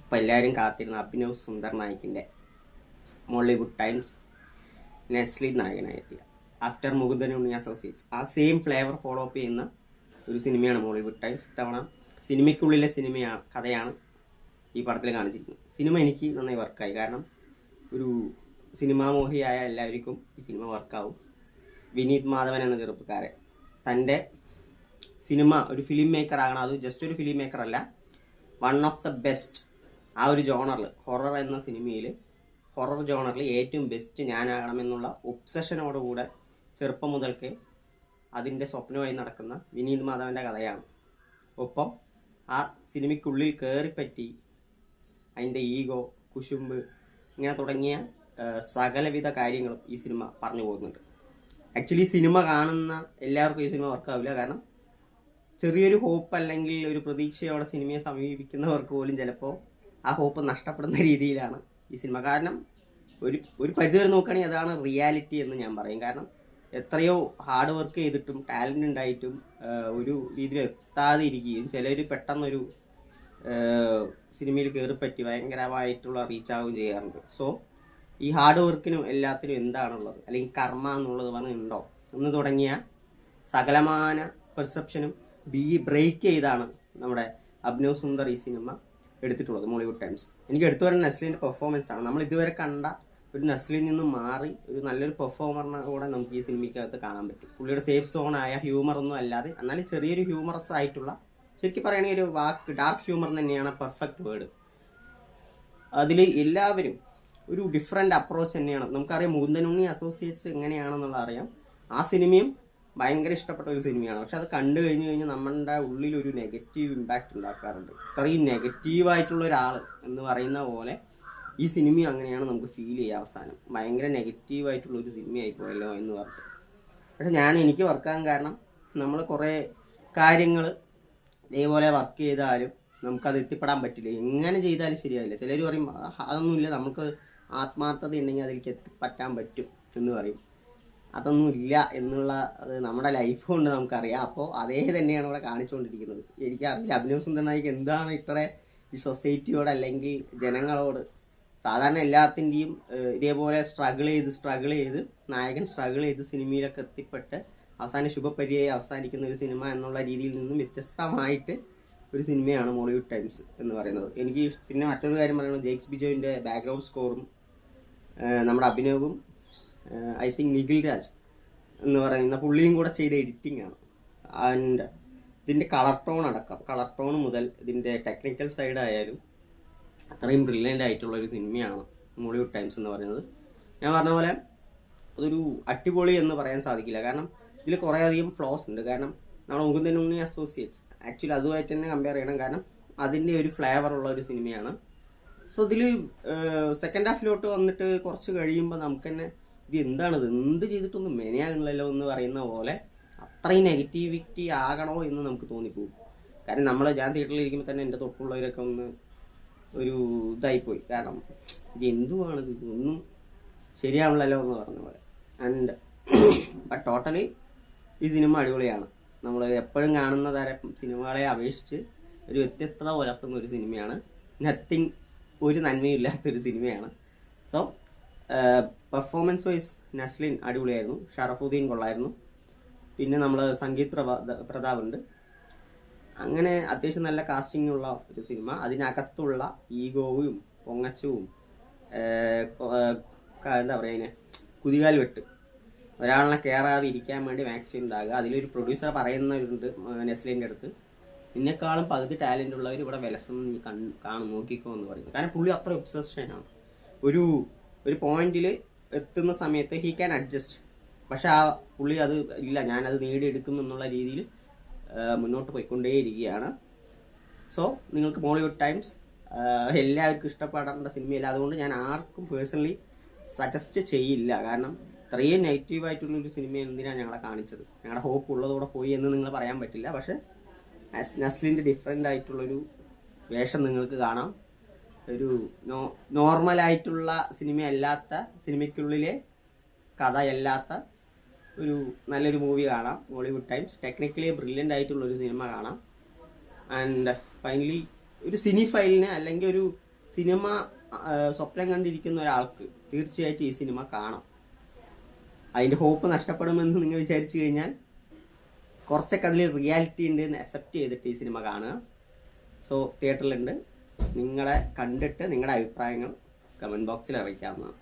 അപ്പോൾ എല്ലാവരും കാത്തിരുന്ന അഭിനവ് സുന്ദർ നായിക്കിൻ്റെ മോളിവുഡ് ടൈംസ് നെസ്ലിൻ നായകനായെത്തിയ ആഫ്റ്റർ മുകുന്ദൻ ഉണ്ണി അസോസിയേറ്റ്സ് ആ സെയിം ഫ്ലേവർ ഫോളോ അപ്പ് ചെയ്യുന്ന ഒരു സിനിമയാണ് മോളിവുഡ് ടൈംസ്. ഇത്തവണ സിനിമയ്ക്കുള്ളിലെ കഥയാണ് ഈ പടത്തിൽ കാണിച്ചിരിക്കുന്നത്. സിനിമ എനിക്ക് നന്നായി വർക്കായി. കാരണം ഒരു സിനിമാമോഹിയായ എല്ലാവർക്കും ഈ സിനിമ വർക്കാവും. വിനീത് മാധവൻ എന്ന ചെറുപ്പക്കാരൻ തൻ്റെ സിനിമ ഒരു ഫിലിം മേക്കർ ആകണം. അത് ജസ്റ്റ് ഒരു ഫിലിം മേക്കർ അല്ല, വൺ ഓഫ് ദ ബെസ്റ്റ്. ആ ഒരു ജോണറിൽ ഹൊറർ എന്ന സിനിമയിൽ ഹൊറർ ജോണറിൽ ഏറ്റവും ബെസ്റ്റ് ഞാനാകണമെന്നുള്ള ഒബ്സഷനോടുകൂടെ ചെറുപ്പം മുതൽക്ക് അതിൻ്റെ സ്വപ്നമായി നടക്കുന്ന വിനീത് മാധവൻ്റെ കഥയാണ്. ഒപ്പം ആ സിനിമയ്ക്കുള്ളിൽ കയറിപ്പറ്റി അതിൻ്റെ ഈഗോ, കുശുമ്പ് ഇങ്ങനെ തുടങ്ങിയ സകലവിധ കാര്യങ്ങളും ഈ സിനിമ പറഞ്ഞു പോകുന്നുണ്ട്. ആക്ച്വലി സിനിമ കാണുന്ന എല്ലാവർക്കും ഈ സിനിമ വർക്കാവില്ല. കാരണം ചെറിയൊരു ഹോപ്പ് അല്ലെങ്കിൽ ഒരു പ്രതീക്ഷയോടെ സിനിമയെ സമീപിക്കുന്നവർക്ക് പോലും ചിലപ്പോൾ ആ ഹോപ്പ് നഷ്ടപ്പെടുന്ന രീതിയിലാണ് ഈ സിനിമ. കാരണം ഒരു പരിധിവരെ നോക്കുകയാണെങ്കിൽ അതാണ് റിയാലിറ്റി എന്ന് ഞാൻ പറയും. കാരണം എത്രയോ ഹാർഡ് വർക്ക് ചെയ്തിട്ടും ടാലൻ്റ് ഉണ്ടായിട്ടും ഒരു രീതിയിൽ എത്താതെ ഇരിക്കുകയും ചിലർ പെട്ടെന്നൊരു സിനിമയിൽ കയറിപ്പറ്റി ഭയങ്കരമായിട്ടുള്ള റീച്ചാവുകയും ചെയ്യാറുണ്ട്. സോ ഈ ഹാർഡ് വർക്കിനും എല്ലാത്തിനും എന്താണുള്ളത്, അല്ലെങ്കിൽ കർമ്മ എന്നുള്ളത് ഉണ്ടോ എന്ന് തുടങ്ങിയ സകലമാന പെർസെപ്ഷനും ബ്രേക്ക് ചെയ്താണ് നമ്മുടെ അഭിനവ് സുന്ദർ ഈ സിനിമ എടുത്തിട്ടുള്ളത് മോളിവുഡ് ടൈംസ്. എനിക്ക് എടുത്തു വരുന്ന നസ്ലിൻ്റെ പെർഫോമൻസ് ആണ്. നമ്മൾ ഇതുവരെ കണ്ട ഒരു നസ്ലിൽ നിന്നും മാറി ഒരു നല്ലൊരു പെർഫോമറിനെ കൂടെ നമുക്ക് ഈ സിനിമയ്ക്കകത്ത് കാണാൻ പറ്റും. പുള്ളിയുടെ സേഫ് സോണായ ഹ്യൂമറൊന്നും അല്ലാതെ എന്നാലും ചെറിയൊരു ഹ്യൂമറസ് ആയിട്ടുള്ള, ശരിക്കും പറയുകയാണെങ്കിൽ ഒരു ഡാർക്ക് ഹ്യൂമർ തന്നെയാണ് പെർഫെക്റ്റ് വേർഡ്. അതിൽ എല്ലാവരും ഒരു ഡിഫറെൻ്റ് അപ്രോച്ച് തന്നെയാണ്. നമുക്കറിയാം മുകുന്ദൻ ഉണ്ണി അസോസിയേറ്റ്സ് എങ്ങനെയാണെന്നുള്ള അറിയാം. ആ സിനിമയും ഭയങ്കര ഇഷ്ടപ്പെട്ട ഒരു സിനിമയാണ്. പക്ഷെ അത് കണ്ടു കഴിഞ്ഞാൽ നമ്മുടെ ഉള്ളിൽ ഒരു നെഗറ്റീവ് ഇമ്പാക്റ്റ് ഉണ്ടാക്കാറുണ്ട്. ഇത്രയും നെഗറ്റീവായിട്ടുള്ള ഒരാൾ എന്ന് പറയുന്ന പോലെ ഈ സിനിമയും അങ്ങനെയാണ് നമുക്ക് ഫീൽ ചെയ്യുക. അവസാനം ഭയങ്കര നെഗറ്റീവായിട്ടുള്ള ഒരു സിനിമയായി പോയല്ലോ എന്ന് പറഞ്ഞിട്ട്. പക്ഷെ എനിക്ക് വർക്കാകാൻ കാരണം നമ്മൾ കുറേ കാര്യങ്ങൾ ഇതേപോലെ വർക്ക് ചെയ്താലും നമുക്കത് എത്തിപ്പെടാൻ പറ്റില്ല. എങ്ങനെ ചെയ്താലും ശരിയാവില്ല. ചിലർ പറയും അതൊന്നുമില്ല, നമുക്ക് ആത്മാർത്ഥത ഉണ്ടെങ്കിൽ അതിലേക്ക് എത്തിപ്പറ്റാൻ പറ്റും എന്ന് പറയും. അതൊന്നുമില്ല എന്നുള്ള അത് നമ്മുടെ ലൈഫ് കൊണ്ട് നമുക്കറിയാം. അപ്പോൾ അതേ തന്നെയാണ് ഇവിടെ കാണിച്ചുകൊണ്ടിരിക്കുന്നത്. എനിക്കറിയില്ല അഭിനവ് സുന്ദർ നായിക്ക് എന്താണ് ഇത്ര ഈ സൊസൈറ്റിയോട് അല്ലെങ്കിൽ ജനങ്ങളോട്. സാധാരണ എല്ലാത്തിൻ്റെയും ഇതേപോലെ സ്ട്രഗിൾ ചെയ്ത് നായകൻ സ്ട്രഗിൾ ചെയ്ത് സിനിമയിലൊക്കെ എത്തിപ്പെട്ട് അവസാനം ശുഭപര്യായി അവസാനിക്കുന്ന ഒരു സിനിമ എന്നുള്ള രീതിയിൽ നിന്നും വ്യത്യസ്തമായിട്ട് ഒരു സിനിമയാണ് മോളിവുഡ് ടൈംസ് എന്ന് പറയുന്നത്. എനിക്ക് പിന്നെ മറ്റൊരു കാര്യം പറയുന്നത് ജെയ്ക്സ് ബിജോയിൻ്റെ ബാക്ക്ഗ്രൗണ്ട് സ്കോറും നമ്മുടെ അഭിനവും ഐ തിങ്ക് നിഖിൽ രാജ് എന്ന് പറയുന്ന പുള്ളിയും കൂടെ ചെയ്ത എഡിറ്റിംഗ് ആണ്. ആൻഡ് ഇതിൻ്റെ കളർ ടോൺ മുതൽ ഇതിൻ്റെ ടെക്നിക്കൽ സൈഡ് ആയാലും അത്രയും ബ്രില്യൻ്റ് ആയിട്ടുള്ള ഒരു സിനിമയാണ് മോളിവുഡ് ടൈംസ് എന്ന് പറയുന്നത്. ഞാൻ പറഞ്ഞ പോലെ അതൊരു അടിപൊളി എന്ന് പറയാൻ സാധിക്കില്ല. കാരണം ഇതിൽ കുറേ അധികം ഫ്ലോസ് ഉണ്ട്. കാരണം നമ്മുടെ മുകുന്ദൻ ഉണ്ണി അസോസിയേറ്റ്സ് ആക്ച്വലി അതുമായിട്ട് തന്നെ കമ്പയർ ചെയ്യണം. കാരണം അതിൻ്റെ ഒരു ഫ്ലേവർ ഉള്ള ഒരു സിനിമയാണ്. സോ ഇതിൽ സെക്കൻഡ് ഹാഫിലോട്ട് വന്നിട്ട് കുറച്ച് കഴിയുമ്പോൾ നമുക്ക് തന്നെ ഇത് എന്താണിത്, എന്ത് ചെയ്തിട്ടൊന്നും മെനയാകണമല്ലോ എന്ന് പറയുന്ന പോലെ അത്രയും നെഗറ്റിവിറ്റി ആകണോ എന്ന് നമുക്ക് തോന്നിപ്പോകും. കാരണം ഞാൻ തിയേറ്ററിൽ ഇരിക്കുമ്പോൾ തന്നെ എൻ്റെ തൊട്ടുള്ളവരൊക്കെ ഒന്ന് ഒരു ഇതായിപ്പോയി. കാരണം ഇത് എന്തുവാണിത്, ഒന്നും ശരിയാവണമല്ലോ എന്ന് പറഞ്ഞ പോലെ. ആൻഡ് ബട്ട് ടോട്ടലി ഈ സിനിമ അടിപൊളിയാണ്. നമ്മൾ എപ്പോഴും കാണുന്ന തരം സിനിമകളെ അപേക്ഷിച്ച് ഒരു വ്യത്യസ്തത പുലർത്തുന്ന ഒരു സിനിമയാണ്. നത്തിങ്, ഒരു നന്മയില്ലാത്തൊരു സിനിമയാണ്. സോ പെർഫോമൻസ് വൈസ് നസ്ലിൻ അടിപൊളിയായിരുന്നു. ഷറഫുദ്ദീൻ കൊള്ളായിരുന്നു. പിന്നെ നമ്മൾ സംഗീത് പ്രതാപ് ഉണ്ട്. അങ്ങനെ അത്യാവശ്യം നല്ല കാസ്റ്റിംഗ് ഉള്ള ഒരു സിനിമ. അതിനകത്തുള്ള ഈഗോവും പൊങ്ങച്ചവും എന്താ പറയുക, അതിനെ കുതികാൽ വെട്ട്, ഒരാളിനെ കയറാതെ ഇരിക്കാൻ വേണ്ടി മാക്സിമം ഉണ്ടാകുക. അതിലൊരു പ്രൊഡ്യൂസർ പറയുന്നവരുണ്ട് നസ്ലിൻ്റെ അടുത്ത്, ഇതിനേക്കാളും പകുതി ടാലൻ്റ് ഉള്ളവർ ഇവിടെ വിലസം നോക്കിക്കോ എന്ന് പറയുന്നത്. കാരണം പുള്ളി അത്ര ഒബ്സഷനാണ്. ഒരു പോയിന്റിൽ എത്തുന്ന സമയത്ത് ഹീ ക്യാൻ അഡ്ജസ്റ്റ്. പക്ഷെ ആ പുള്ളി അത് ഇല്ല, ഞാനത് നേടിയെടുക്കും എന്നുള്ള രീതിയിൽ മുന്നോട്ട് പോയിക്കൊണ്ടേയിരിക്കുകയാണ്. സോ നിങ്ങൾക്ക് മോളിവുഡ് ടൈംസ് എല്ലാവർക്കും ഇഷ്ടപ്പെടേണ്ട സിനിമയില്ല. അതുകൊണ്ട് ഞാൻ ആർക്കും പേഴ്സണലി സജസ്റ്റ് ചെയ്യില്ല. കാരണം ഇത്രയും നെഗറ്റീവായിട്ടുള്ളൊരു സിനിമ എന്തിനാണ് ഞങ്ങളെ കാണിച്ചത്, ഞങ്ങളുടെ ഹോപ്പ് ഉള്ളതോടെ പോയി എന്ന് നിങ്ങൾ പറയാൻ പറ്റില്ല. പക്ഷെ നസ്ലിൻ്റെ ഡിഫറെൻ്റ് ആയിട്ടുള്ളൊരു വേഷം നിങ്ങൾക്ക് കാണാം. ഒരു നോർമലായിട്ടുള്ള സിനിമയല്ലാത്ത, സിനിമയ്ക്കുള്ളിലെ കഥയല്ലാത്ത ഒരു നല്ലൊരു മൂവി കാണാം. മോളിവുഡ് ടൈംസ് ടെക്നിക്കലി ബ്രില്യൻ്റ് ആയിട്ടുള്ളൊരു സിനിമ കാണാം. ആൻഡ് ഫൈനലി ഒരു സിനി ഫൈലിന് അല്ലെങ്കിൽ ഒരു സിനിമ സ്വപ്നം കണ്ടിരിക്കുന്ന ഒരാൾക്ക് തീർച്ചയായിട്ടും ഈ സിനിമ കാണാം. അതിന്റെ ഹോപ്പ് നഷ്ടപ്പെടുമെന്ന് നിങ്ങൾ വിചാരിച്ചു കഴിഞ്ഞാൽ കുറച്ചൊക്കെ അതിൽ റിയാലിറ്റി ഉണ്ട് എന്ന് അക്സെപ്റ്റ് ചെയ്തിട്ട് ഈ സിനിമ കാണുക. സോ തിയേറ്ററിലുണ്ട്. നിങ്ങളെ കണ്ടിട്ട് നിങ്ങളുടെ അഭിപ്രായങ്ങൾ കമന്റ് ബോക്സിൽ അറിയിക്കാവുന്നതാണ്.